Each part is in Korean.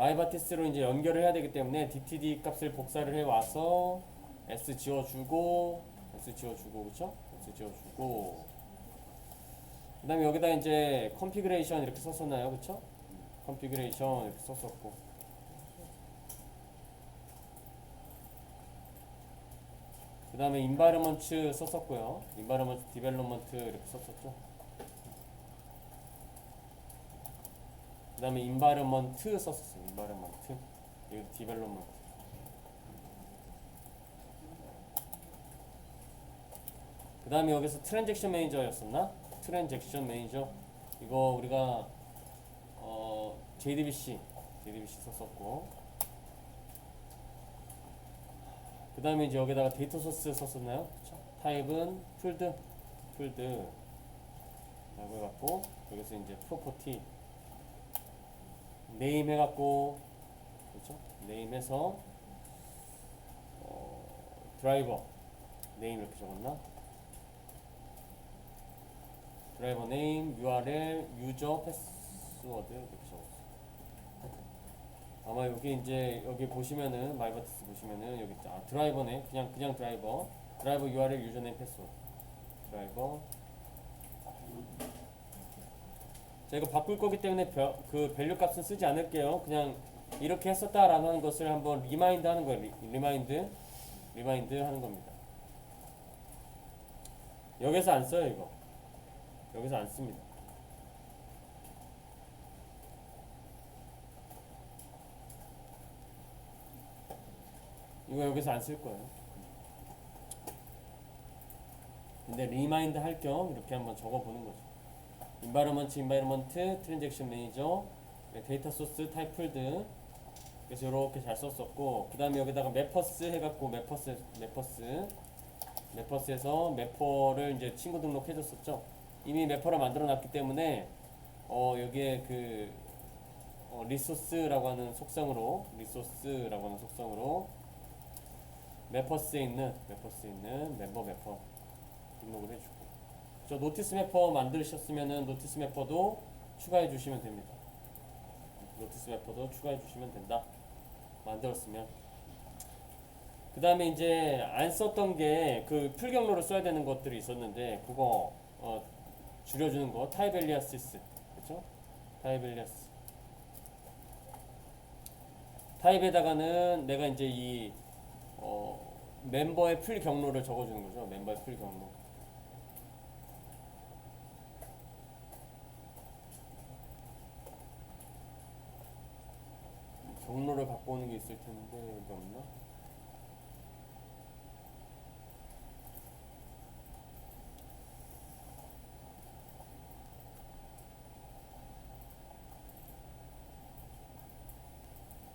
마이바티스로 이제 연결을 해야 되기 때문에 DTD 값을 복사를 해 와서 S 지워주고 그쵸? S 지워주고 그 다음에 여기다 이제 컨피그레이션 이렇게 썼었나요? 그쵸? 컨피그레이션 이렇게 썼었고 그 다음에 인바이러먼트 썼었고요. 인바이러먼트 디벨롭먼트 이렇게 썼었죠. 그 다음에 인바이러먼트 썼었어요. 인바이러먼트 여기 디벨롭먼트 그 다음에 여기서 트랜잭션 매니저였었나? 트랜잭션 매니저 이거 우리가 JDBC 썼었고 그 다음에 이제 여기다가 데이터 소스 썼었나요? 그쵸? 타입은 풀드 라고 해갖고 여기서 이제 프로퍼티 네임 해갖고 그렇죠? 네임해서 드라이버 네임 이렇게 적었나? 드라이버 네임, URL, 유저, 패스워드 이렇게 적었어. 아마 여기 이제 여기 보시면은 마이바티스 보시면은 여기 드라이버네 그냥 드라이버 URL, 유저네임, 패스워드 드라이버. 자 이거 바꿀 거기 때문에 그 밸류 값은 쓰지 않을게요. 그냥 이렇게 했었다라는 것을 한번 리마인드 하는 거예요. 리마인드 하는 겁니다. 여기서 안 써요 이거. 여기서 안 씁니다. 이거 여기서 안 쓸 거예요. 근데 리마인드 할 겸 이렇게 한번 적어보는 거죠. 인바이러먼트, 트랜잭션 매니저, 데이터 소스, 타입 풀드. 그래서 이렇게 잘 썼었고, 그 다음에 여기다가 매퍼스 해갖고 매퍼스에서 매퍼를 이제 친구 등록해줬었죠. 이미 매퍼를 만들어놨기 때문에 여기에 그 리소스라고 하는 속성으로 매퍼스에 있는 멤버 매퍼 등록을 해주고. 저 노티스 매퍼 만드셨으면은 노티스 매퍼도 추가해 주시면 됩니다. 노티스 매퍼도 추가해 주시면 된다. 만들었으면. 그 다음에 이제 안 썼던 게 그 풀경로를 써야 되는 것들이 있었는데 그거 줄여주는 거 타입 엘리아시스 그쵸? 타입 엘리아스 타입에다가는 내가 이제 이 멤버의 풀 경로를 적어주는 거죠. 멤버의 풀 경로. 경로를 갖고 오는 게 있을 텐데 여기 없나?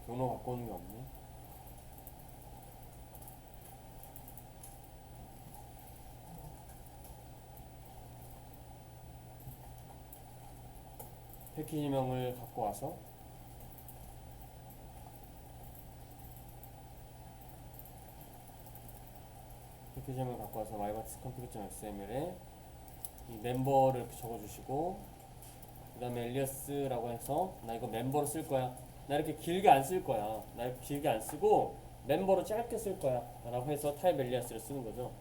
경로 갖고 오는 게 없네. 패키지명을 갖고 와서 패키지명을 갖고 와서 마이바티스 config.xml에 이 멤버를 이렇게 적어주시고 그 다음에 엘리아스라고 해서 나 이거 멤버로 쓸 거야. 나 이렇게 길게 안 쓸 거야. 나 이렇게 길게 안 쓰고 멤버로 짧게 쓸 거야. 라고 해서 타입 엘리아스를 쓰는 거죠.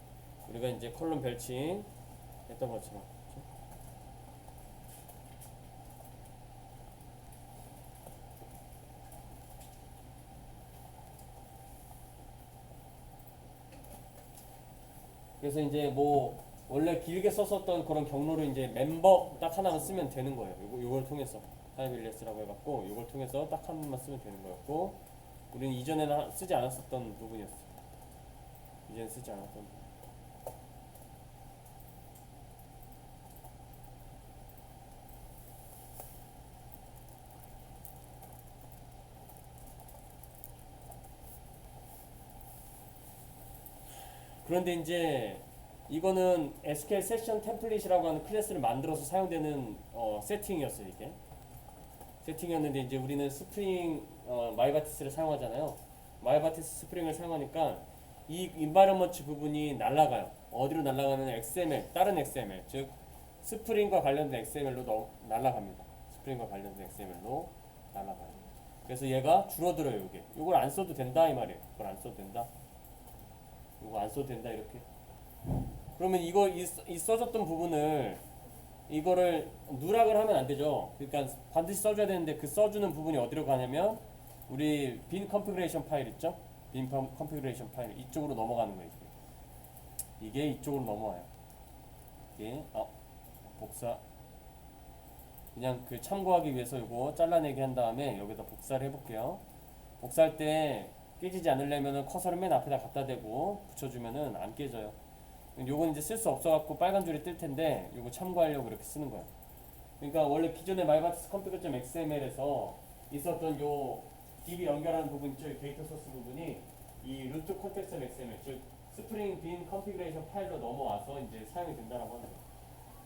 우리가 이제 컬럼 별칭 했던 것처럼. 그래서 이제 뭐 원래 길게 썼었던 그런 경로를 이제 멤버 딱 하나만 쓰면 되는 거예요. 요걸 통해서 타입 엘리아스라고 해갖고 요걸 통해서 딱 한 번만 쓰면 되는 거였고 우리는 이전에는 쓰지 않았었던 부분이었어. 이제는 쓰지 않았던 부분. 그런데 이제 이거는 SQL 세션 템플릿이라고 하는 클래스를 만들어서 사용되는 세팅이었어요. 이게 세팅이었는데 이제 우리는 스프링 마이바티스를 사용하잖아요. 마이바티스 스프링을 사용하니까 이 인바이러먼트 부분이 날아가요. 어디로 날아가면 XML, 다른 XML, 즉 스프링과 관련된 XML로 날아갑니다. 스프링과 관련된 XML로 날아가요. 그래서 얘가 줄어들어요. 이게 이걸 안 써도 된다 이 말이에요. 이걸 안 써도 된다. 이거 안 써도 된다 이렇게. 그러면 이거 이 써줬던 부분을 이거를 누락을 하면 안 되죠. 그러니까 반드시 써줘야 되는데 그 써주는 부분이 어디로 가냐면 우리 빈 컨피그레이션 파일 있죠? 빈 컨피그레이션 파일 이쪽으로 넘어가는 거예요. 이게 이쪽으로 넘어와요. 이게 복사 그냥 그 참고하기 위해서 이거 잘라내기 한 다음에 여기다 복사를 해볼게요. 복사할 때 깨지지 않으려면은 커서를 맨 앞에다 갖다 대고 붙여주면은 안 깨져요. 요건 이제 쓸 수 없어갖고 빨간 줄이 뜰 텐데 요거 참고하려고 이렇게 쓰는 거예요. 그러니까 원래 기존의 말바티스 컴퓨터.xml에서 있었던 요 DB 연결하는 부분 있죠? 데이터 소스 부분이 이 루트 콘텍스트.xml 즉 스프링 빈 컨피그레이션 파일로 넘어와서 이제 사용이 된다라고 하는 거예요.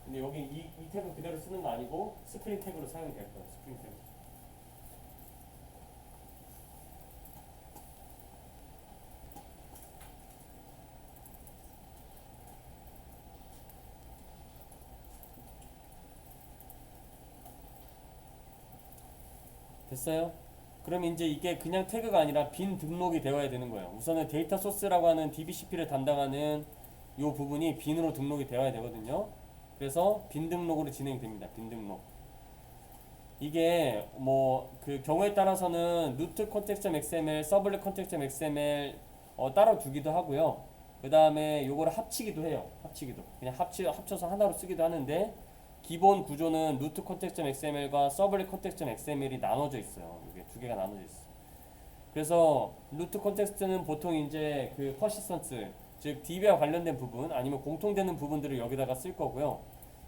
근데 여기 이 태그 그대로 쓰는 거 아니고 스프링 태그로 사용이 될 거예요. 스프링 태그. 됐어요? 그럼 이제 이게 그냥 태그가 아니라 빈 등록이 되어야 되는 거예요. 우선은 데이터 소스라고 하는 DBCP를 담당하는 이 부분이 빈으로 등록이 되어야 되거든요. 그래서 빈 등록으로 진행이 됩니다. 빈 등록. 이게 뭐 그 경우에 따라서는 루트 컨텍스트.xml, 서블릿 컨텍스트.xml 따로 두기도 하고요. 그 다음에 요거를 합치기도 해요. 합치기도. 그냥 합쳐서 하나로 쓰기도 하는데 기본 구조는 루트 컨텍스트.xml과 서블릿 컨텍스트.xml이 나눠져 있어요. 이게 두 개가 나눠져 있어요. 그래서 루트 컨텍스트는 보통 이제 그 퍼시스턴스 즉 DB와 관련된 부분 아니면 공통되는 부분들을 여기다가 쓸 거고요.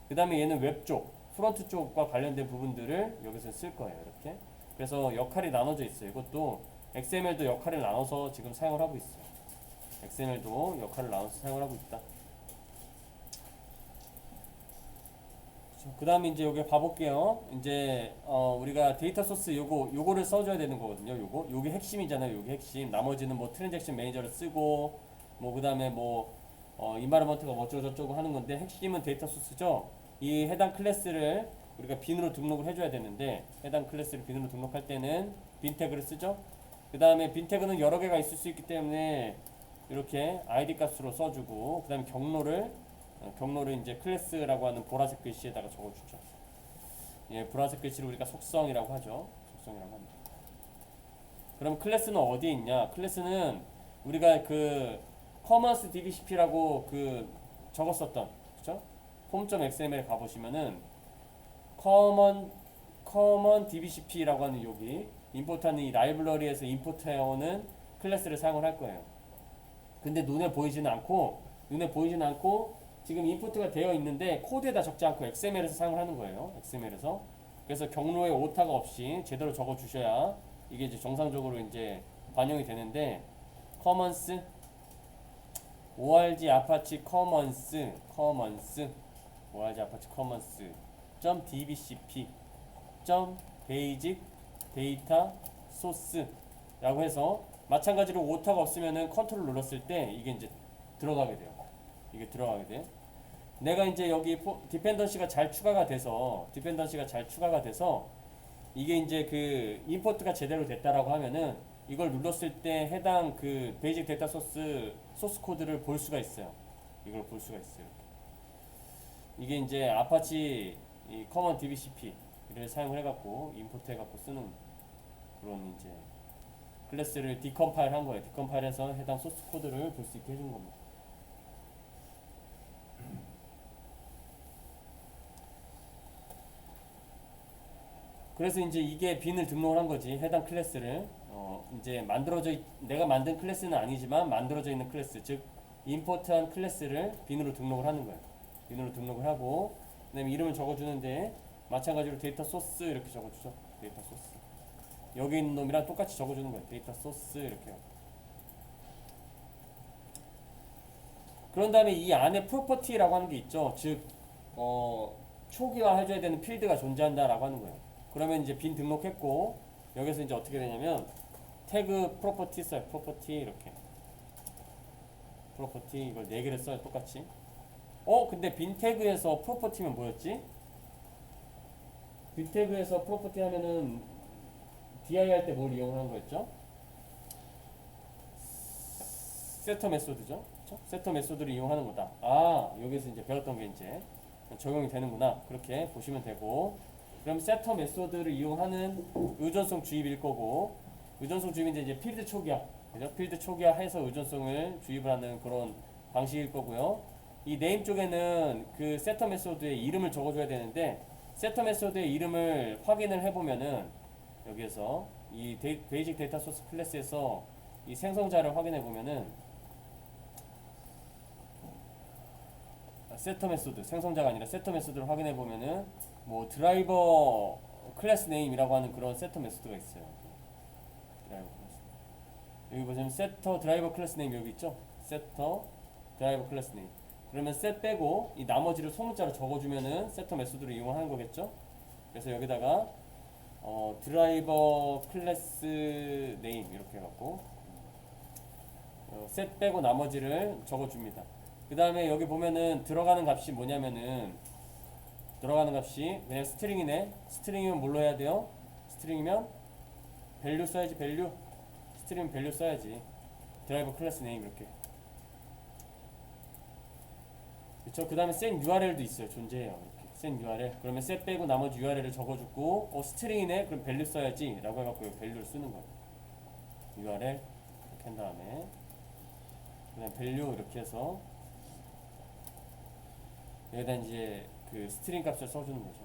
그 다음에 얘는 웹 쪽, 프론트 쪽과 관련된 부분들을 여기서 쓸 거예요. 이렇게. 그래서 역할이 나눠져 있어요. 이것도 XML도 역할을 나눠서 지금 사용을 하고 있어요. XML도 역할을 나눠서 사용을 하고 있다. 그 다음에 이제 여기 봐볼게요. 이제 우리가 데이터 소스 요거를 써줘야 되는 거거든요. 요게 핵심이잖아요. 요게 핵심. 나머지는 뭐 트랜잭션 매니저를 쓰고 뭐 그 다음에 뭐 인바이러먼트가 뭐 어쩌고저쩌고 하는 건데 핵심은 데이터 소스죠. 이 해당 클래스를 우리가 빈으로 등록을 해줘야 되는데 해당 클래스를 빈으로 등록할 때는 빈 태그를 쓰죠. 그 다음에 빈 태그는 여러 개가 있을 수 있기 때문에 이렇게 id 값으로 써주고 그 다음에 경로를 이제 클래스라고 하는 보라색 글씨에다가 적어주죠. 예, 보라색 글씨를 우리가 속성이라고 하죠. 속성이라고 합니다. 그럼 클래스는 어디에 있냐? 클래스는 우리가 그 커먼스 dbcp라고 그 적었었던 그죠? 폼.xml 가보시면은 common dbcp라고 하는 여기 임포트하는 이 라이브러리에서 임포트해오는 클래스를 사용을 할 거예요. 근데 눈에 보이지는 않고 지금 임포트가 되어 있는데 코드에다 적지 않고 XML에서 사용을 하는 거예요. XML에서. 그래서 경로에 오타가 없이 제대로 적어 주셔야 이게 이제 정상적으로 이제 반영이 되는데 commons org apache commons org apache commons .dbcp basic data source 라고 해서 마찬가지로 오타가 없으면은 컨트롤 눌렀을 때 이게 이제 들어가게 돼요. 이게 들어가게 돼. 내가 이제 여기 디펜던시가 잘 추가가 돼서 이게 이제 그 임포트가 제대로 됐다라고 하면은 이걸 눌렀을 때 해당 그 베이직 데이터 소스 코드를 볼 수가 있어요. 이걸 볼 수가 있어요. 이게 이제 아파치 이 커먼 DBCP를 사용을 해갖고 임포트 해갖고 쓰는 그런 이제 클래스를 디컴파일 한 거예요. 디컴파일해서 해당 소스 코드를 볼 수 있게 해준 겁니다. 그래서 이제 이게 빈을 등록을 한 거지. 해당 클래스를 이제 내가 만든 클래스는 아니지만 만들어져 있는 클래스 즉 임포트한 클래스를 빈으로 등록을 하는 거예요. 빈으로 등록을 하고 그다음에 이름을 적어주는데 마찬가지로 데이터 소스 이렇게 적어주죠. 데이터 소스 여기 있는 놈이랑 똑같이 적어주는 거예요. 데이터 소스 이렇게요. 그런 다음에 이 안에 프로퍼티라고 하는 게 있죠. 즉 초기화 해줘야 되는 필드가 존재한다라고 하는 거예요. 그러면 이제 빈 등록했고 여기서 이제 어떻게 되냐면 태그 프로퍼티 써요. 프로퍼티 이렇게 프로퍼티 이걸 4개를 써요. 똑같이. 근데 빈 태그에서 프로퍼티면 뭐였지? 빈 태그에서 프로퍼티 하면은 DI 할 때 뭘 이용하는 거였죠? 세터 메소드죠. 그쵸? 세터 메소드를 이용하는 거다. 아, 여기서 이제 배웠던 게 이제 적용이 되는구나. 그렇게 보시면 되고. 그럼 세터 메소드를 이용하는 의존성 주입일 거고, 의존성 주입인데 이제 필드 초기화, 그죠? 필드 초기화해서 의존성을 주입을 하는 그런 방식일 거고요. 이 네임 쪽에는 그 세터 메소드의 이름을 적어줘야 되는데, 세터 메소드의 이름을 확인을 해보면은 여기에서 이 베이직 데이터 소스 클래스에서 이 생성자를 확인해 보면은 세터 메소드, 생성자가 아니라 세터 메소드를 확인해 보면은 뭐 드라이버 클래스 네임이라고 하는 그런 세터 메소드가 있어요. 드라이버 클래스. 여기 보시면 세터 드라이버 클래스 네임 여기 있죠? 세터 드라이버 클래스 네임. 그러면 셋 빼고 이 나머지를 소문자로 적어주면은 세터 메소드를 이용하는 거겠죠? 그래서 여기다가 드라이버 클래스 네임 이렇게 해갖고 셋 빼고 나머지를 적어줍니다. 그 다음에 여기 보면은 들어가는 값이 뭐냐면은 들어가는 값이 그냥 스트링이네. 스트링이면 뭘로 해야 돼요? 스트링이면 밸류 써야지. 밸류. 스트링 밸류 써야지. 드라이버 클래스 네임 이렇게. 그쵸? 그 다음에 set URL도 있어요. 존재해요. 이렇게. set URL. 그러면 set 빼고 나머지 URL을 적어주고 스트링이네. 그럼 밸류 써야지. 라고 해갖고 밸류를 쓰는 거예요. URL 이렇게 한 다음에 그 다음 밸류 이렇게 해서 여기다 이제 그 스트링 값을 써주는 거죠.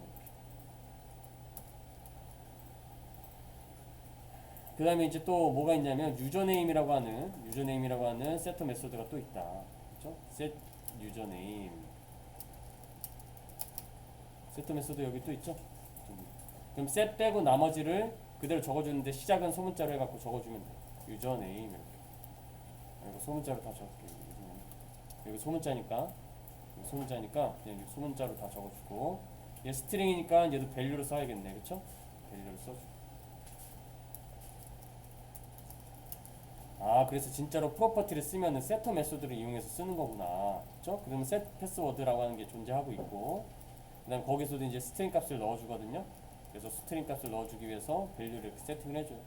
그 다음에 이제 또 뭐가 있냐면 유저네임이라고 하는 세터 메소드가 또 있다. 그렇죠? set 유저네임 세터 메소드 여기 또 있죠? 그럼 set 빼고 나머지를 그대로 적어주는데 시작은 소문자로 해갖고 적어주면 돼. 유저네임 이렇게. 이거 소문자로 다 적을게요. 여기 소문자니까 그냥 소문자로 다 적어주고 얘 스트링이니까 얘도 밸류로 써야겠네. 그쵸? 밸류를 써주고 그래서 진짜로 프로퍼티를 쓰면은 세터 메소드를 이용해서 쓰는 거구나. 그쵸? 그러면 set 패스워드라고 하는 게 존재하고 있고 그 다음 거기서도 이제 스트링 값을 넣어주거든요. 그래서 스트링 값을 넣어주기 위해서 밸류를 이렇게 세팅을 해줘요.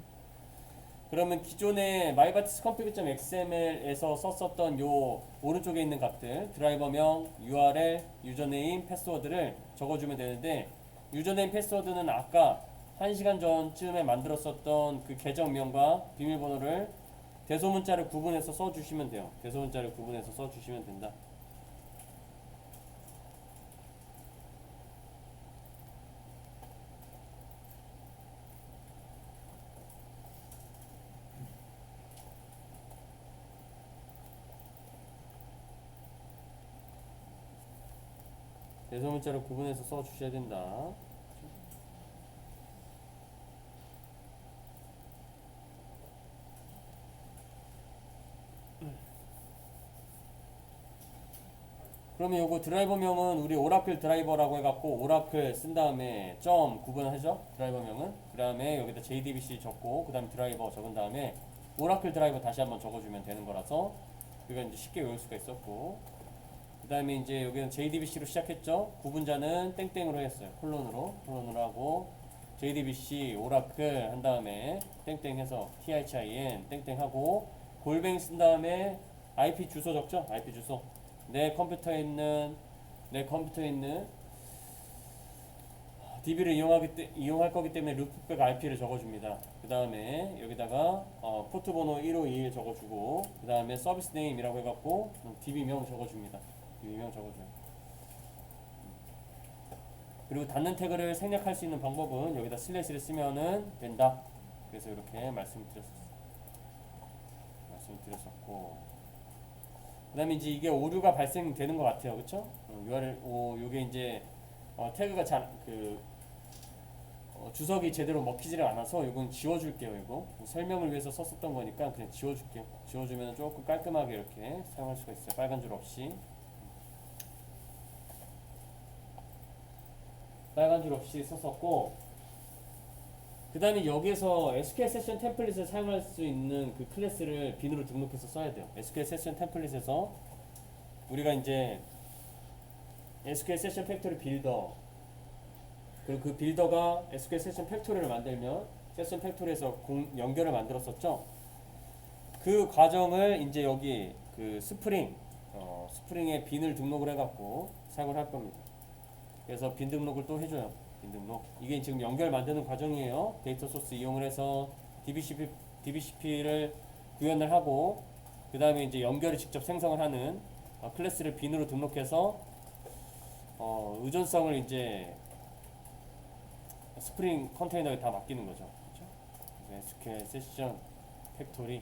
그러면 기존에 myBatisConfig.xml에서 썼었던 요 오른쪽에 있는 값들 드라이버명, URL, 유저네임, 패스워드를 적어주면 되는데 유저네임, 패스워드는 아까 1시간 전쯤에 만들었었던 그 계정명과 비밀번호를 대소문자를 구분해서 써주시면 돼요. 대소문자를 구분해서 써주시면 된다. 대소문자를 구분해서 써주셔야 된다. 그러면 요거 드라이버명은 우리 오라클 드라이버라고 해갖고 오라클 쓴 다음에 점 구분하죠. 드라이버명은 그 다음에 여기다 JDBC 적고 그 다음에 드라이버 적은 다음에 오라클 드라이버 다시 한번 적어주면 되는 거라서 우리가 이제 쉽게 외울 수가 있었고 그 다음에 이제 여기는 JDBC로 시작했죠. 구분자는 땡땡으로 했어요. 콜론으로 하고 JDBC 오라클 한 다음에 땡땡 해서 THIN 땡땡 하고 골뱅이 쓴 다음에 IP 주소 적죠. IP 주소 내 컴퓨터에 있는 DB를 이용할 거기 때문에 루프백 IP를 적어줍니다. 그 다음에 여기다가 포트 번호 1521 적어주고 그 다음에 서비스 네임이라고 해갖고 DB명 적어줍니다. DB명 적어줘요. 그리고 닫는 태그를 생략할 수 있는 방법은 여기다 슬래시를 쓰면은 된다. 그래서 이렇게 말씀드렸었고 그 다음에 이제 이게 오류가 발생되는 것 같아요. 그쵸? URL, 요게 이제, 태그가 주석이 제대로 먹히지를 않아서 이건 지워줄게요. 이거 설명을 위해서 썼었던 거니까 그냥 지워줄게요. 지워주면 조금 깔끔하게 이렇게 사용할 수가 있어요. 빨간 줄 없이. 빨간 줄 없이 썼었고, 그 다음에 여기에서 SQL 세션 템플릿을 사용할 수 있는 그 클래스를 빈으로 등록해서 써야 돼요. SQL 세션 템플릿에서 우리가 이제 SQL 세션 팩토리 빌더 그리고 그 빌더가 SQL 세션 팩토리를 만들면 세션 팩토리에서 연결을 만들었었죠. 그 과정을 이제 여기 그 스프링에 빈을 등록을 해갖고 사용을 할 겁니다. 그래서 빈 등록을 또 해줘요. 빈 등록. 이게 지금 연결 만드는 과정이에요. 데이터 소스 이용을 해서 DBCP를 구현을 하고 그 다음에 이제 연결을 직접 생성을 하는 클래스를 빈으로 등록해서 의존성을 이제 스프링 컨테이너에 다 맡기는 거죠. 그렇죠? SQL 세션 팩토리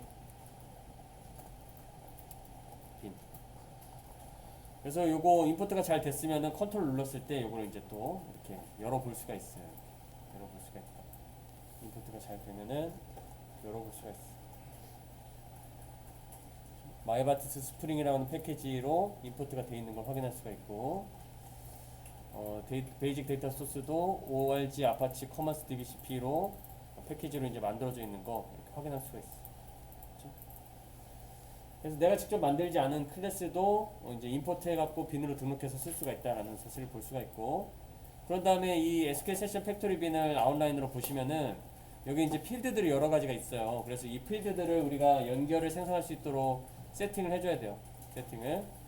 빈. 그래서 요거 임포트가 잘 됐으면은 컨트롤 눌렀을 때 요거를 이제 또 이렇게 열어볼 수가 있어요. 열어볼 수가 있다. 임포트가 잘 되면은 열어볼 수가 있어. 마이바티스 스프링이라는 패키지로 임포트가 되어 있는 걸 확인할 수가 있고, 베이직 데이터 소스도 org 아파치 커먼스 dbcp로 패키지로 이제 만들어져 있는 거 이렇게 확인할 수가 있어. 그렇죠? 그래서 내가 직접 만들지 않은 클래스도 이제 임포트 해갖고 빈으로 등록해서 쓸 수가 있다라는 사실을 볼 수가 있고, 그런 다음에 이 SQL 세션 팩토리 빈을 아웃라인으로 보시면은 여기 이제 필드들이 여러 가지가 있어요. 그래서 이 필드들을 우리가 연결을 생성할 수 있도록 세팅을 해줘야 돼요. 세팅을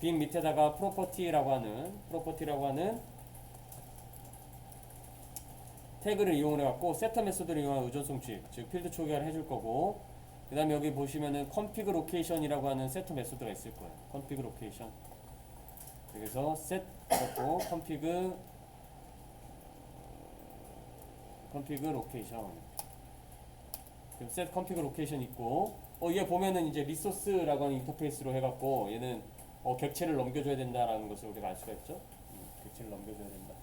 빈 밑에다가 프로퍼티라고 하는 태그를 이용을 해갖고 세터 메소드를 이용한 의존성 주입, 즉 필드 초기화를 해줄 거고, 그 다음에 여기 보시면은 config location이라고 하는 세터 메소드가 있을 거예요. config location. 그래서 set 하고 config location. 그럼 set config location 있고, 얘 보면은 이제 리소스라고 하는 인터페이스로 해갖고 얘는 객체를 넘겨줘야 된다라는 것을 우리가 알 수가 있죠. 객체를 넘겨줘야 된다.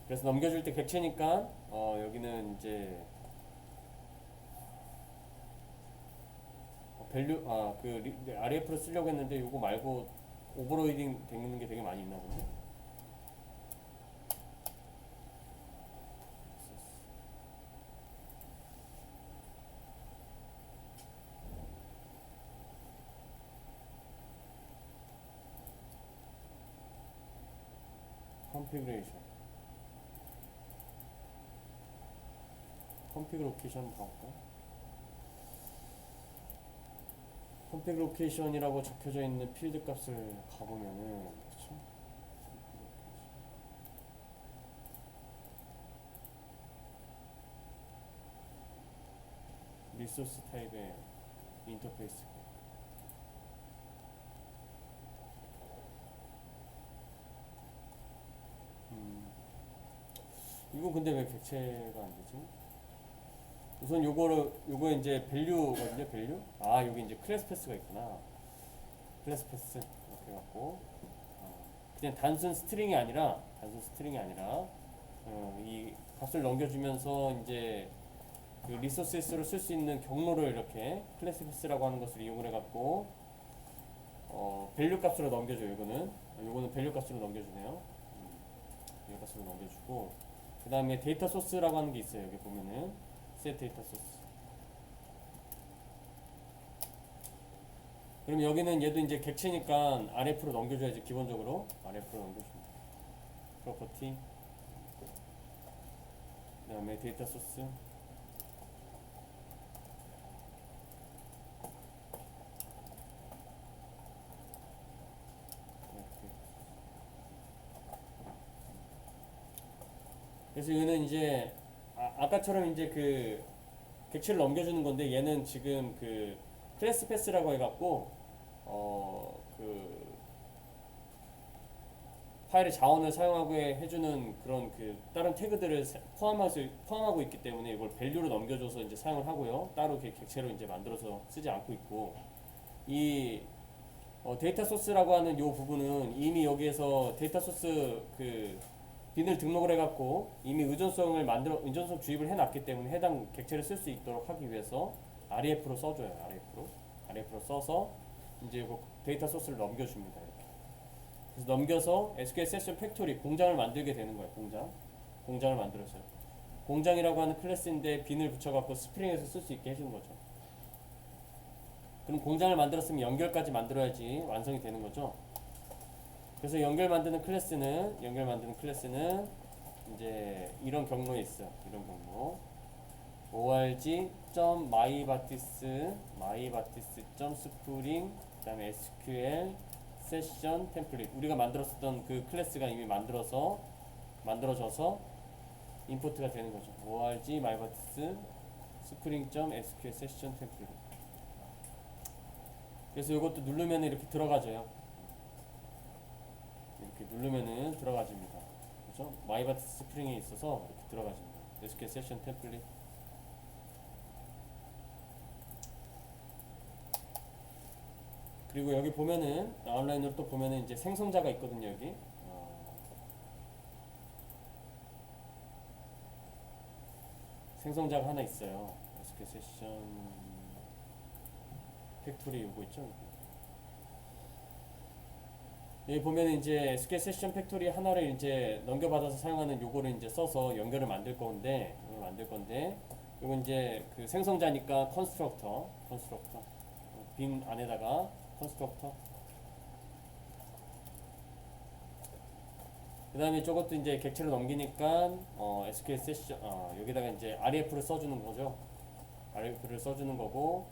그래서 넘겨줄 때 객체니까 여기는 이제 밸류 RF로 쓰려고 했는데 이거 말고 오버로이딩 되는 게 되게 많이 있나 본데. config location 봐볼까? config location이라고 적혀져 있는 필드 값을 가보면은, 그쵸? 리소스 타입의 인터페이스. 이거 근데 왜 객체가 안 되지? 우선 요거 이제 밸류거든요, 밸류. 여기 이제 클래스 패스가 있구나. 클래스 패스 이렇게 갖고 그냥 단순 스트링이 아니라 이 값을 넘겨주면서 이제 그 리소스로 쓸 수 있는 경로를 이렇게 클래스 패스라고 하는 것을 이용을 해갖고 밸류 값으로 넘겨줘요. 요거는 밸류 값으로 넘겨주네요. 밸류 값으로 넘겨주고, 그 다음에 데이터 소스라고 하는 게 있어요. 여기 보면은 set 데이터 소스. 그럼 여기는 얘도 이제 객체니까 RF로 넘겨줘야지. 기본적으로 RF로 넘겨줍니다. 프로퍼티, 그 다음에 데이터 소스, 그래서 얘는 이제 아까처럼 이제 그 객체를 넘겨주는 건데, 얘는 지금 그 클래스 패스라고 해갖고 그 파일의 자원을 사용하고 해주는 그런 그 다른 태그들을 포함하고 있기 때문에 이걸 밸류로 넘겨줘서 이제 사용을 하고요. 따로 객체로 이제 만들어서 쓰지 않고 있고, 이 데이터 소스라고 하는 요 부분은 이미 여기에서 데이터 소스 그 빈을 등록을 해갖고 이미 의존성 주입을 해놨기 때문에 해당 객체를 쓸 수 있도록 하기 위해서 REF로 써줘요. REF로 써서 이제 이거 데이터 소스를 넘겨줍니다. 이렇게. 그래서 넘겨서 SQL 세션 팩토리 공장을 만들게 되는 거예요. 공장을 만들었어요. 공장이라고 하는 클래스인데 빈을 붙여갖고 스프링에서 쓸 수 있게 해주는 거죠. 그럼 공장을 만들었으면 연결까지 만들어야지 완성이 되는 거죠. 그래서 연결 만드는 클래스는 이제 이런 경로에 있어. 이런 경로. org.myBaptist.spring 그다음에 SQL 세션 템플릿 우리가 만들었었던 그 클래스가 이미 만들어져서 임포트가 되는 거죠. org myBaptist spring.sql 세션 템플릿. 그래서 이것도 누르면 이렇게 들어가져요. 이렇게 누르면은 들어가집니다. 그죠? myBaptist 스프링에 있어서 이렇게 들어가집니다. SQL 세션 템플릿. 그리고 여기 보면은 아웃라인으로 또 보면은 이제 생성자가 있거든요. 여기 생성자가 하나 있어요. SQL 세션 팩토리 요거 있죠. 여기 보면은 이제 SQL 세션 팩토리 하나를 이제 넘겨받아서 사용하는 요거를 이제 써서 연결을 만들 건데 요거 이제 그 생성자니까 컨스트럭터 빈 안에다가 컨스트럭터. 그 다음에 저것도 이제 객체로 넘기니까 SQL 세션 여기다가 이제 REF를 써주는 거죠. REF를 써주는 거고,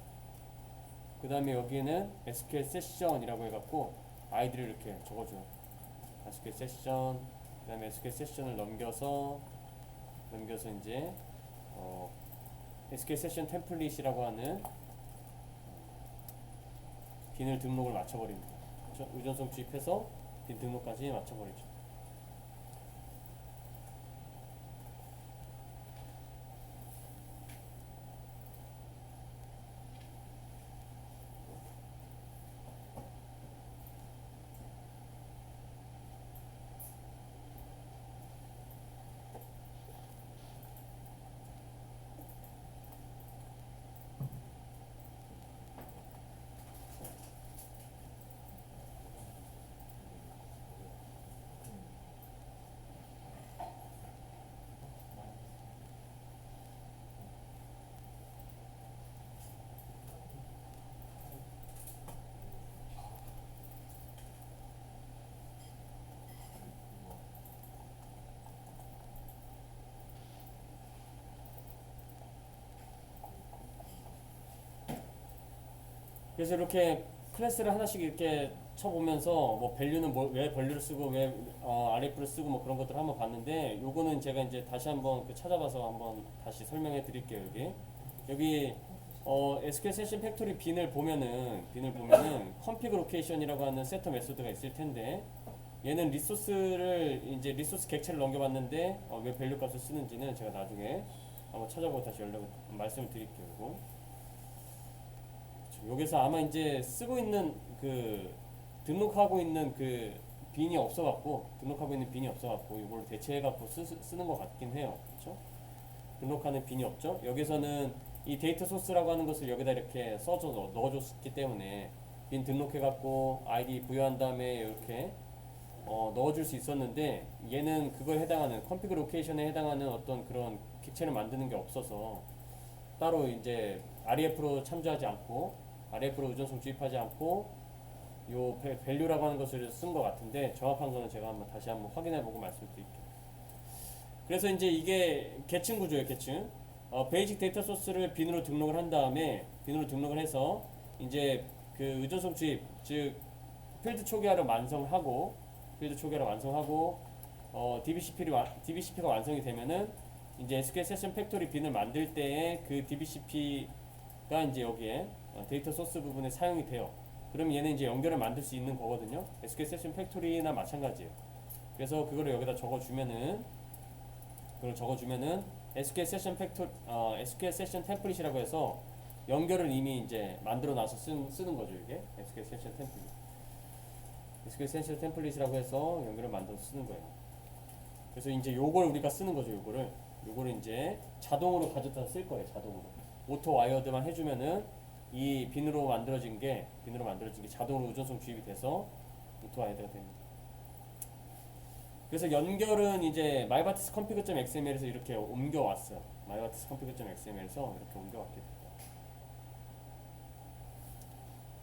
그 다음에 여기는 SQL 세션이라고 해갖고 아이디를 이렇게 적어줘요. SQL 세션. 그 다음에 SQL 세션을 넘겨서 이제 SQL 세션 템플릿이라고 하는 빈을 등록을 맞춰버립니다. 그렇죠? 의존성 주입해서 빈 등록까지 맞춰버리죠. 그래서 이렇게 클래스를 하나씩 이렇게 쳐보면서 뭐 밸류는 왜 밸류를 쓰고 왜 RF를 쓰고 뭐 그런 것들을 한번 봤는데, 요거는 제가 이제 다시 한번 찾아봐서 한번 다시 설명해 드릴게요. 여기 SQL 세션 팩토리 빈을 보면은 config location이라고 하는 세터 메소드가 있을 텐데, 얘는 리소스 객체를 넘겨봤는데 왜 밸류 값을 쓰는지는 제가 나중에 한번 찾아보고 다시 말씀을 드릴게요. 여기서 아마 이제 등록하고 있는 그 빈이 없어갖고 이걸 대체해갖고 쓰는 것 같긴 해요. 그렇죠? 등록하는 빈이 없죠? 여기서는 이 데이터 소스라고 하는 것을 여기다 이렇게 넣어줬기 때문에 빈 등록해갖고 아이디 부여한 다음에 이렇게 넣어줄 수 있었는데, 얘는 그거에 해당하는 config location에 해당하는 어떤 그런 객체를 만드는 게 없어서 따로 이제 REF로 참조하지 않고 REF로 의존성 주입하지 않고 요 value라고 하는 것을 쓴 것 같은데, 정확한 거는 제가 다시 한번 확인해보고 말씀드릴게요. 그래서 이제 이게 계층 구조예요. 계층. 베이직 데이터 소스를 빈으로 등록을 한 다음에 등록을 해서 이제 그 의존성 주입, 즉 필드 초기화를 완성하고 DBCP가 완성이 되면은 이제 SQL 세션 팩토리 빈을 만들 때에 그 DBCP가 이제 여기에 데이터 소스 부분에 사용이 돼요. 그럼 얘는 이제 연결을 만들 수 있는 거거든요. SQL 세션 팩토리나 마찬가지예요. 그래서 그거를 여기다 적어주면은 SQL 세션 템플릿이라고 해서 연결을 이미 이제 만들어 놔서 쓰는 거죠. 이게 SQL 세션 템플릿이라고 해서 연결을 만들어서 쓰는 거예요. 그래서 이제 요걸 우리가 쓰는 거죠. 요거를 이제 자동으로 가져다 쓸 거예요. 자동으로 오토 와이어드만 해주면은 이 빈으로 만들어진 게 자동으로 의존성 주입이 돼서 오토 와이어드가 됩니다. 그래서 연결은 이제 myBaptist config.xml에서 이렇게 옮겨왔어요. myBaptist config.xml에서 이렇게 옮겨왔게 됩니다.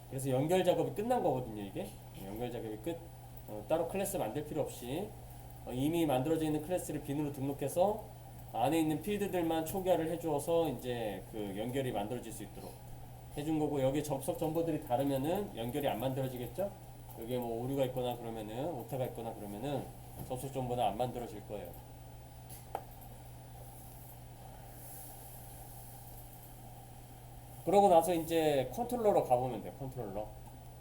그래서 연결 작업이 끝난 거거든요. 이게 연결 작업이 따로 클래스 만들 필요 없이 이미 만들어져 있는 클래스를 빈으로 등록해서 안에 있는 필드들만 초기화를 해주어서 이제 그 연결이 만들어질 수 있도록 해준 거고, 여기 접속 정보들이 다르면은 연결이 안 만들어지겠죠? 여기에 뭐 오류가 있거나 그러면은 오타가 있거나 그러면은 접속 정보는 안 만들어질 거예요. 그러고 나서 이제 컨트롤러로 가보면 돼요.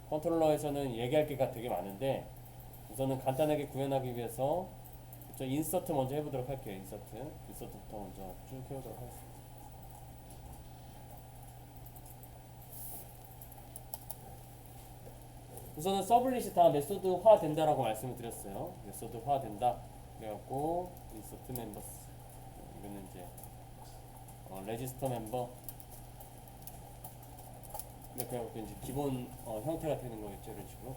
컨트롤러에서는 얘기할 게가 되게 많은데, 우선은 간단하게 구현하기 위해서 저 인서트 먼저 해보도록 할게요. 인서트부터 먼저 쭉 해보도록 하겠습니다. 우선은 서블릿이 다 메소드화 된다라고 말씀을 드렸어요. 메소드화 된다. 그래갖고 인서트 멤버스, 이거는 이제 레지스터 멤버, 이렇게 해갖고 이제 기본 형태가 되는 거겠죠. 이런 식으로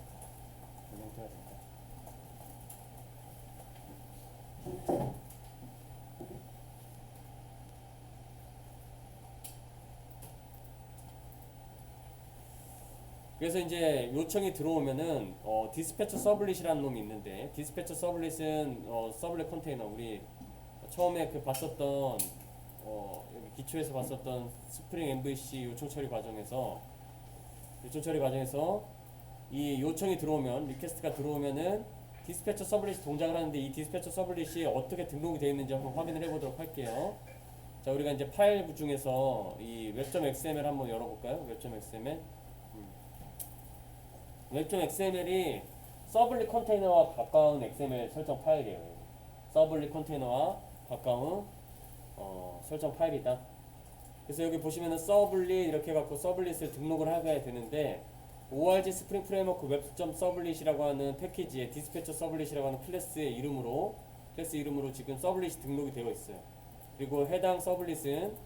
기본 형태가 된다. 그래서 이제 요청이 들어오면은 디스패처 서블릿이라는 놈이 있는데, 디스패처 서블릿은 서블릿 컨테이너, 우리 처음에 그 봤었던 여기 기초에서 봤었던 스프링 MVC 요청 처리 과정에서 이 요청이 들어오면, 리퀘스트가 들어오면은 디스패처 서블릿이 동작을 하는데, 이 디스패처 서블릿이 어떻게 등록이 되어 있는지 한번 확인을 해보도록 할게요. 자, 우리가 이제 파일 중에서 이 웹.xml 한번 열어볼까요? 웹.xml. 웹.xml이 서블릿 컨테이너와 가까운 XML 설정 파일이에요. 서블릿 컨테이너와 가까운 설정 파일이다. 그래서 여기 보시면은 서블릿 이렇게 해갖고 서블릿을 등록을 하게 되는데, org 스프링 프레임워크 웹.서블릿이라고 하는 패키지에 디스패처 서블릿이라고 하는 클래스 이름으로 지금 서블릿이 등록이 되어 있어요. 그리고 해당 서블릿, 앱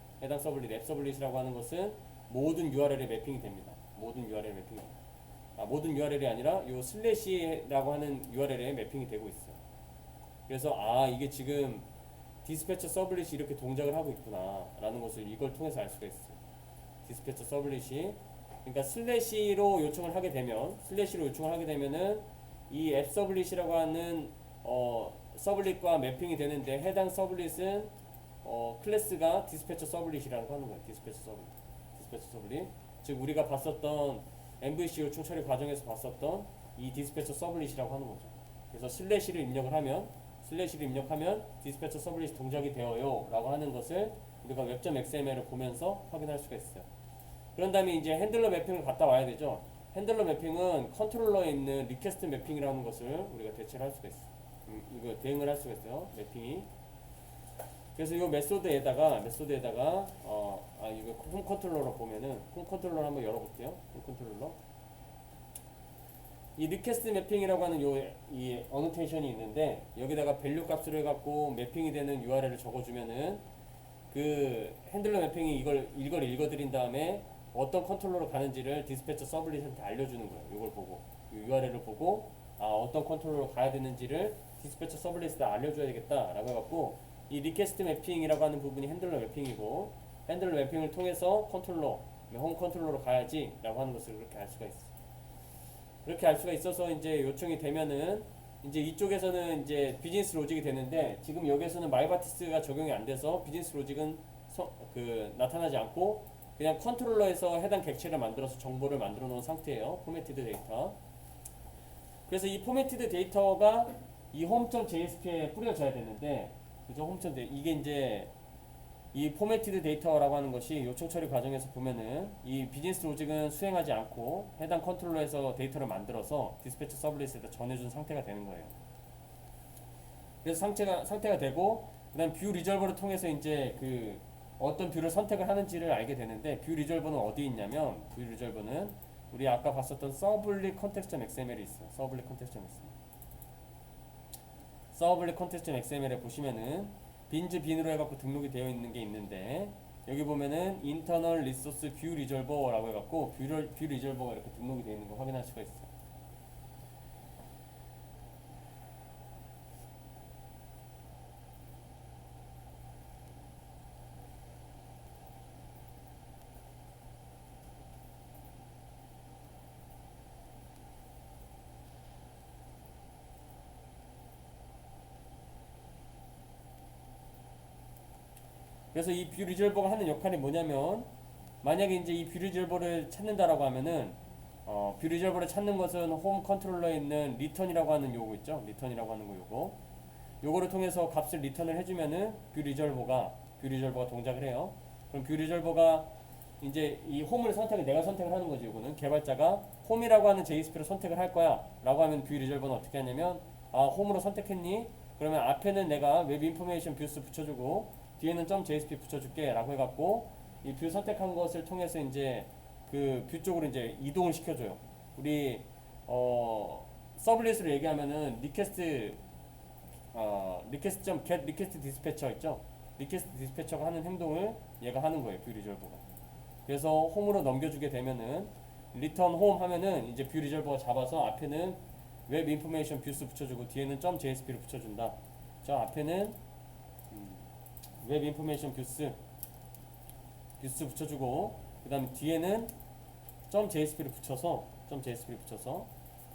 서블릿이라고 하는 것은 모든 URL에 매핑이 됩니다. 모든 URL이 아니라 요 슬래시라고 하는 URL에 매핑이 되고 있어요. 그래서 이게 지금 디스패처 서블릿이 이렇게 동작을 하고 있구나 라는 것을 이걸 통해서 알 수가 있어요. 디스패처 서블릿이, 그러니까 슬래시로 요청을 하게 되면은 이 앱 서블릿이라고 하는 서블릿과 매핑이 되는데, 해당 서블릿은 클래스가 디스패처 서블릿이라는 거 하는 거예요. 디스패처 서블릿. 즉 우리가 봤었던 MVC 요청 처리 과정에서 봤었던 이 디스패처 서블릿이라고 하는 거죠. 그래서 슬래시를 입력하면 디스패처 서블릿이 동작이 되어요 라고 하는 것을 우리가 웹.xml을 보면서 확인할 수가 있어요. 그런 다음에 이제 핸들러 매핑을 갖다 와야 되죠. 핸들러 매핑은 컨트롤러에 있는 리퀘스트 매핑이라는 것을 우리가 대체를 할 수가 있어요. 대응을 할 수가 있어요. 매핑이. 그래서 이 메소드에다가 이거 홈 컨트롤러 보면은, 홈 컨트롤러 한번 열어볼게요. 홈 컨트롤러. 이 리퀘스트 매핑이라고 하는 이 어노테이션이 있는데, 여기다가 밸류 값을 해갖고 매핑이 되는 URL을 적어주면은 그 핸들러 매핑이 이걸 읽어드린 다음에 어떤 컨트롤러로 가는지를 디스패처 서블릿한테 알려주는 거예요. 이걸 보고, 이 URL을 보고 어떤 컨트롤러로 가야 되는지를 디스패처 서블릿에 알려줘야 되겠다라고 해갖고, 이 리퀘스트 매핑이라고 하는 부분이 핸들러 매핑이고, 핸들러 매핑을 통해서 홈 컨트롤러로 가야지 라고 하는 것을 그렇게 알 수가 있어요. 그렇게 알 수가 있어서 이제 요청이 되면은 이제 이쪽에서는 이제 비즈니스 로직이 되는데, 지금 여기에서는 마이바티스가 적용이 안 돼서 비즈니스 로직은 나타나지 않고 그냥 컨트롤러에서 해당 객체를 만들어서 정보를 만들어 놓은 상태예요. 포매티드 데이터. 그래서 이 포매티드 데이터가 이 home.jsp에 뿌려져야 되는데, 그죠? 이게 이제 이 포매티드 데이터라고 하는 것이 요청 처리 과정에서 보면은 이 비즈니스 로직은 수행하지 않고 해당 컨트롤러에서 데이터를 만들어서 디스패처 서블릿에다 전해준 상태가 되는 거예요. 그래서 상태가 되고, 그다음 뷰 리졸버를 통해서 이제 그 어떤 뷰를 선택을 하는지를 알게 되는데, 뷰 리졸버는 어디 있냐면, 뷰 리졸버는 우리 아까 봤었던 서블릿 컨텍스트.xml이 있어요. 서블릿 컨텍스트.xml에 보시면은 빈으로 해갖고 등록이 되어 있는 게 있는데, 여기 보면은 internal resource view resolver라고 해갖고 뷰 리졸버가 이렇게 등록이 되어 있는 거 확인할 수가 있어요. 그래서 이 뷰 리졸버가 하는 역할이 뭐냐면 만약에 이제 이 뷰 리졸버를 찾는다라고 하면은 뷰 리졸버를 찾는 것은 홈 컨트롤러에 있는 리턴이라고 하는 요거 있죠. 리턴이라고 하는 거 요거를 통해서 값을 리턴을 해주면은 뷰 리졸버가 동작을 해요. 그럼 뷰 리졸버가 이제 이 홈을 내가 선택을 하는 거지. 요거는 개발자가 홈이라고 하는 JSP를 선택을 할 거야 라고 하면 뷰 리졸버는 어떻게 하냐면 홈으로 선택했니? 그러면 앞에는 내가 웹 인포메이션 뷰스 붙여주고 뒤에는 .jsp 붙여줄게 라고 해갖고 이 뷰 선택한 것을 통해서 이제 그 뷰 쪽으로 이제 이동을 시켜줘요. 우리 서블릿으로 얘기하면은 request.get request dispatcher 있죠? request dispatcher가 하는 행동을 얘가 하는 거예요. 뷰 리졸버가. 그래서 홈으로 넘겨주게 되면은 return home 하면은 이제 뷰 리졸버가 잡아서 앞에는 웹 인포메이션 뷰스 붙여주고 뒤에는 .jsp를 붙여준다. 저 앞에는 웹 인포메이션 뷰스 붙여주고 그 다음에 뒤에는 .jsp를 붙여서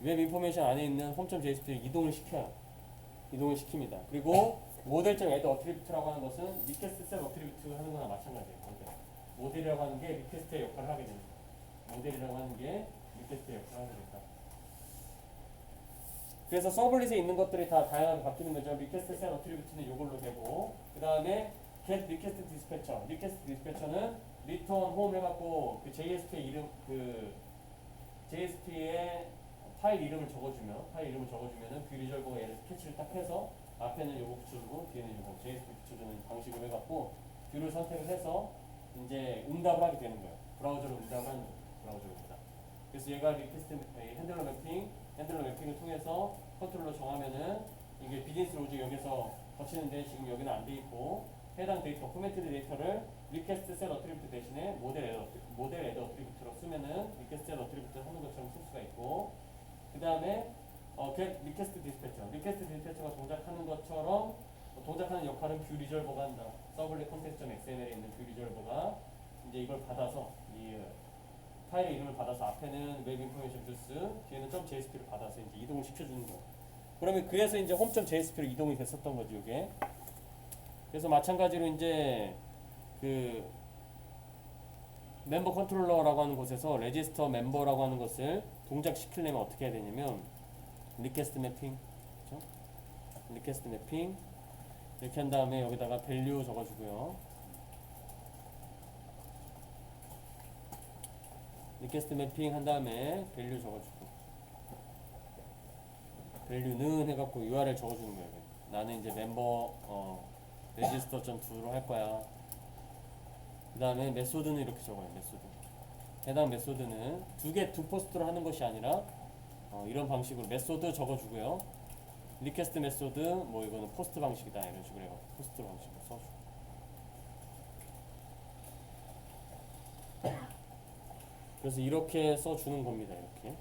웹 인포메이션 안에 있는 home.jsp를 이동을 시킵니다. 그리고 모델.add 어트리뷰트라고 하는 것은 request set 어트리뷰트 하는 거나 마찬가지예요. 모델이라고 하는 게 리퀘스트의 역할을 하게 됩니다. 모델이라고 하는 게 리퀘스트의 역할을 하게 된다. 그래서 서블릿에 있는 것들이 다 다양하게 바뀌는 거죠. 리퀘스트 set 어트리뷰트는 이걸로 되고 그 다음에 get request dispatcher. request dispatcher는 return home 해갖고 그 JSP의 이름 JSP의 파일 이름을 적어주면은 뷰 리졸버가 얘를 캐치를 딱 해서 앞에는 요거 붙여주고 뒤에는 요거 JSP 붙여주는 방식으로 해갖고 뷰를 선택을 해서 이제 응답을 하게 되는 거예요. 브라우저로 응답을 하는 거예요. 브라우저로 응답. 그래서 얘가 리퀘스트 핸들러 매핑을 통해서 컨트롤러 정하면은 이게 비즈니스 로직 여기서 거치는데 지금 여기는 안 돼 있고 해당 데이터 포맷드 데이터를 리퀘스트 셋 어트리뷰트 대신에 모델 애드 어트리뷰트로 쓰면은 리퀘스트 셋 어트리뷰트 하는 것처럼 쓸 수가 있고 그 다음에 리퀘스트 디스패처가 동작하는 것처럼 동작하는 역할은 뷰 리졸버가 한다. 서블릿 컨텍스트.xml에 있는 뷰 리졸버가 이제 이걸 받아서 이 파일의 이름을 받아서 앞에는 웹 인포메이션 뷰스 뒤에는 .jsp를 받아서 이제 이동을 시켜주는 거예요. 그러면 그래서 이제 home.jsp로 이동이 됐었던 거지 이게. 그래서 마찬가지로 이제 그 멤버 컨트롤러라고 하는 곳에서 레지스터 멤버라고 하는 것을 동작시키려면 어떻게 해야 되냐면 리퀘스트 매핑, 그렇죠? 리퀘스트 매핑 이렇게 한 다음에 여기다가 밸류 적어주고요. 리퀘스트 매핑 한 다음에 밸류 적어주고 밸류는 해갖고 URL 적어주는 거예요. 나는 이제 멤버 register.to로 할 거야. 그 다음에 메소드는 이렇게 적어요. 메소드. 해당 메소드는 두 포스트로 하는 것이 아니라 이런 방식으로 메소드 적어주고요. 리퀘스트 메소드 뭐 이거는 포스트 방식이다 이런 식으로 해서 포스트 방식으로 써주고. 그래서 이렇게 써주는 겁니다. 이렇게.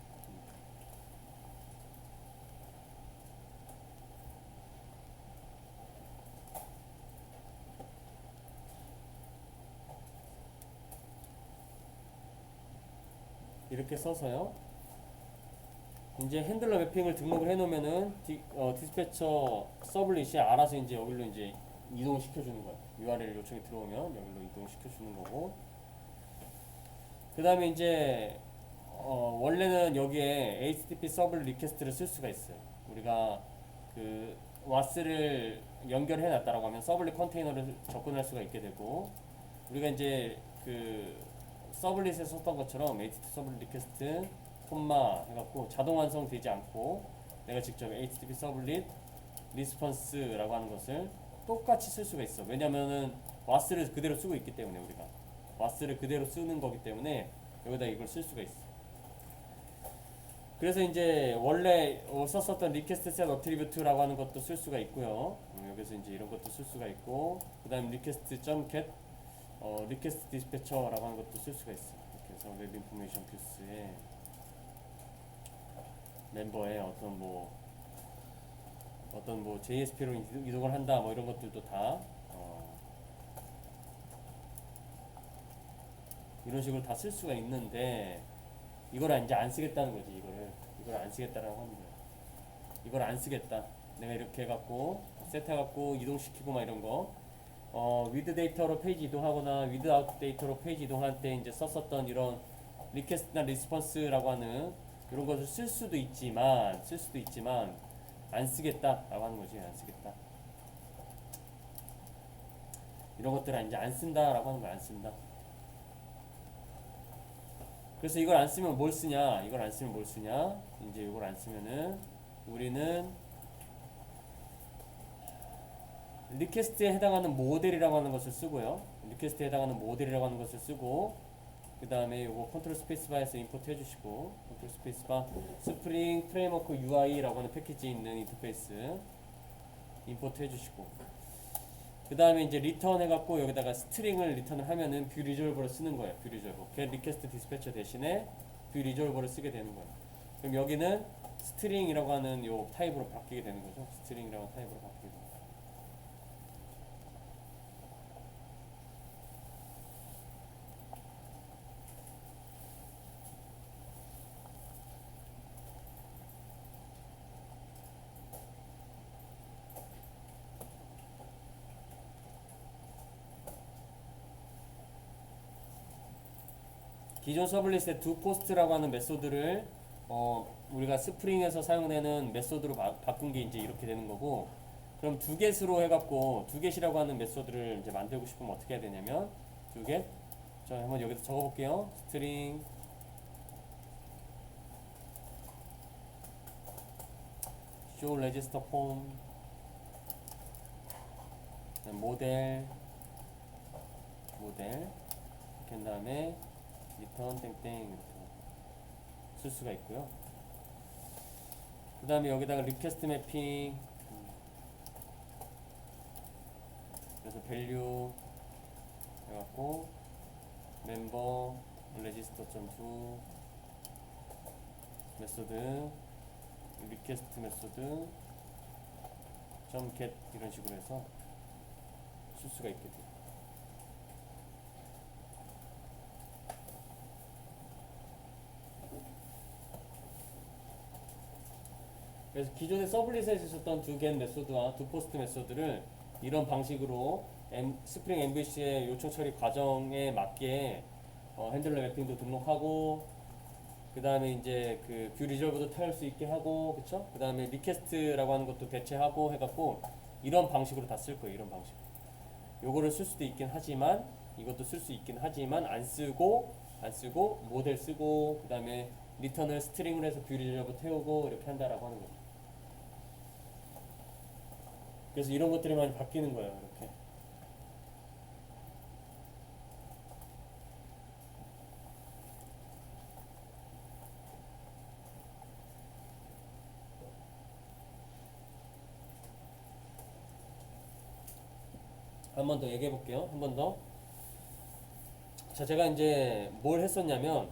이렇게 써서요. 이제 핸들러 매핑을 등록을 해놓으면은 디스패처 서블릿이 알아서 이제 여기로 이제 이동을 시켜주는 거예요. URL 요청이 들어오면 여기로 이동을 시켜주는 거고. 그 다음에 이제 원래는 여기에 HTTP 서블릿 리퀘스트를 쓸 수가 있어요. 우리가 그 WAS를 연결해 놨다라고 하면 서블릿 컨테이너를 접근할 수가 있게 되고 우리가 이제 그 서블릿에 썼던 것처럼 HTTP 서블릿 리퀘스트 콤마 해갖고 자동 완성되지 않고 내가 직접 HTTP 서블릿 리스폰스라고 하는 것을 똑같이 쓸 수가 있어. 왜냐면은 WAS를 그대로 쓰고 있기 때문에 우리가 WAS를 그대로 쓰는 거기 때문에 여기다 이걸 쓸 수가 있어. 그래서 이제 원래 썼었던 리퀘스트 셋 어트리뷰트라고 하는 것도 쓸 수가 있고요. 여기서 이제 이런 것도 쓸 수가 있고 그다음 리퀘스트.get 리퀘스트 디스패처라고 하는 것도 쓸 수가 있어. 이렇게 해서 웹 인포메이션 뷰스에 멤버에 어떤 뭐 JSP로 이동을 한다 뭐 이런 것들도 다 이런 식으로 다 쓸 수가 있는데 이걸 이제 안 쓰겠다는 거지. 이걸 안 쓰겠다라고 하는 거야. 이걸 안 쓰겠다. 내가 이렇게 해갖고 세트해갖고 이동시키고 막 이런 거 with 데이터로 페이지 이동하거나 without 데이터로 페이지 이동할 때 이제 썼었던 이런 리퀘스트나 리스폰스라고 하는 이런 것을 쓸 수도 있지만 안 쓰겠다라고 하는 거지. 안 쓰겠다. 이런 것들은 이제 안 쓴다라고 하는 거야. 안 쓴다. 그래서 이걸 안 쓰면 뭘 쓰냐? 이걸 안 쓰면 뭘 쓰냐? 이제 이걸 안 쓰면은 우리는 리퀘스트에 해당하는 모델이라고 하는 것을 쓰고요. 리퀘스트에 해당하는 모델이라고 하는 것을 쓰고 그 다음에 요거 컨트롤 스페이스바에서 임포트 해주시고 컨트롤 스페이스바 스프링 프레임워크 UI라고 하는 패키지에 있는 인터페이스 임포트 해주시고 그 다음에 이제 리턴 해갖고 여기다가 스트링을 리턴을 하면은 뷰 리졸버를 쓰는 거예요. 뷰 리졸버. get 리퀘스트 디스패처 대신에 뷰 리졸버를 쓰게 되는 거예요. 그럼 여기는 스트링이라고 하는 요 타입으로 바뀌게 되는 거죠. 스트링이라고 하는 타입으로 바뀌게 됩니다. 기존 서블릿의 doPost라고 하는 메소드를 우리가 스프링에서 사용되는 메소드로 바꾼 게 이제 이렇게 되는 거고 그럼 두겟으로 해갖고 두겟이라고 하는 메소드를 이제 만들고 싶으면 어떻게 해야 되냐면 두겟 자 한번 여기다 적어볼게요. 스트링 show register form 모델 이렇게 한 다음에 리턴 땡땡 이렇게 쓸 수가 있고요. 그 다음에 여기다가 리퀘스트 매핑 그래서 밸류 해갖고 멤버 레지스터.to 메소드 리퀘스트 메소드 .get 이런 식으로 해서 쓸 수가 있게 돼요. 그래서 기존의 서블릿에 있었던 두겟 메소드와 두포스트 메소드를 이런 방식으로 스프링 MVC의 요청 처리 과정에 맞게 핸들러 매핑도 등록하고 그 다음에 이제 그 뷰 리졸브도 탈 수 있게 하고 그쵸? 그 다음에 리퀘스트라고 하는 것도 대체하고 해갖고 이런 방식으로 다 쓸 거예요. 이런 방식. 요거를 쓸 수도 있긴 하지만 이것도 쓸 수 있긴 하지만 안 쓰고 모델 쓰고 그 다음에 리턴을 스트링을 해서 뷰 리졸브 태우고 이렇게 한다라고 하는 거죠. 그래서 이런 것들이 많이 바뀌는 거예요. 이렇게. 한 번 더 얘기해 볼게요. 한 번 더. 자, 제가 이제 뭘 했었냐면